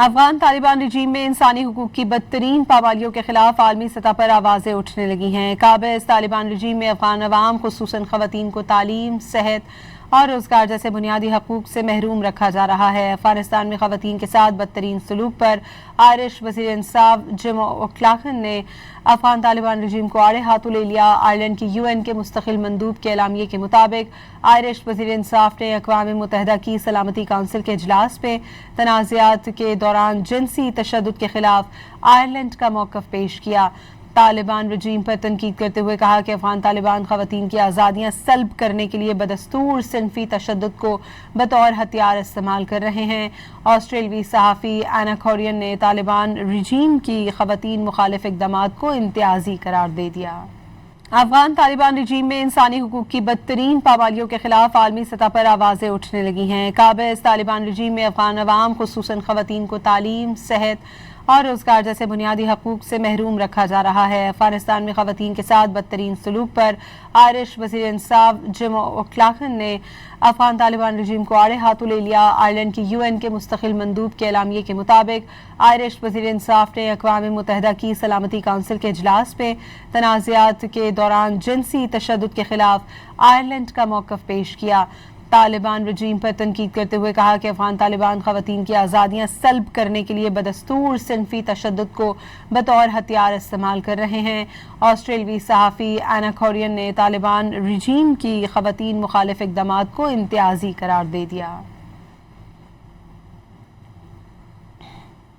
افغان طالبان رجیم میں انسانی حقوق کی بدترین پابندیوں کے خلاف عالمی سطح پر آوازیں اٹھنے لگی ہیں۔ قابض طالبان رجیم میں افغان عوام خصوصاً خواتین کو تعلیم، صحت اور روزگار جیسے بنیادی حقوق سے محروم رکھا جا رہا ہے۔ افغانستان میں خواتین کے ساتھ بدترین سلوک پر آئرش وزیر انصاف جم اوکلاہن نے افغان طالبان رجیم کو آڑے ہاتھوں لے لیا۔ آئرلینڈ کی UN کے مستقل مندوب کے اعلامیے کے مطابق آئرش وزیر انصاف نے اقوام متحدہ کی سلامتی کونسل کے اجلاس میں تنازعات کے دوران جنسی تشدد کے خلاف آئرلینڈ کا موقف پیش کیا۔ طالبان رجیم پر تنقید کرتے ہوئے کہا کہ افغان طالبان خواتین کی آزادیاں سلب کرنے کے لیے بدستور صنفی تشدد کو بطور ہتھیار استعمال کر رہے ہیں۔ آسٹریلوی صحافی اینا کورین نے طالبان رجیم کی خواتین مخالف اقدامات کو امتیازی قرار دے دیا۔ افغان طالبان رجیم میں انسانی حقوق کی بدترین پابندیوں کے خلاف عالمی سطح پر آوازیں اٹھنے لگی ہیں۔ قابض طالبان رجیم میں افغان عوام خصوصاً خواتین کو تعلیم، صحت اور روزگار جیسے بنیادی حقوق سے محروم رکھا جا رہا ہے۔ افغانستان میں خواتین کے ساتھ بدترین سلوک پر آئرش وزیر انصاف جم اوکلاہن نے افغان طالبان رجیم کو آڑے ہاتھوں لے لیا۔ آئرلینڈ کی UN کے مستقل مندوب کے اعلامیے کے مطابق آئرش وزیر انصاف نے اقوام متحدہ کی سلامتی کونسل کے اجلاس میں تنازعات کے دوران جنسی تشدد کے خلاف آئرلینڈ کا موقف پیش کیا۔ طالبان رجیم پر تنقید کرتے ہوئے کہا کہ افغان طالبان خواتین کی آزادیاں سلب کرنے کے لیے بدستور صنفی تشدد کو بطور ہتھیار استعمال کر رہے ہیں۔ آسٹریلوی صحافی اینا کورین نے طالبان رجیم کی خواتین مخالف اقدامات کو امتیازی قرار دے دیا۔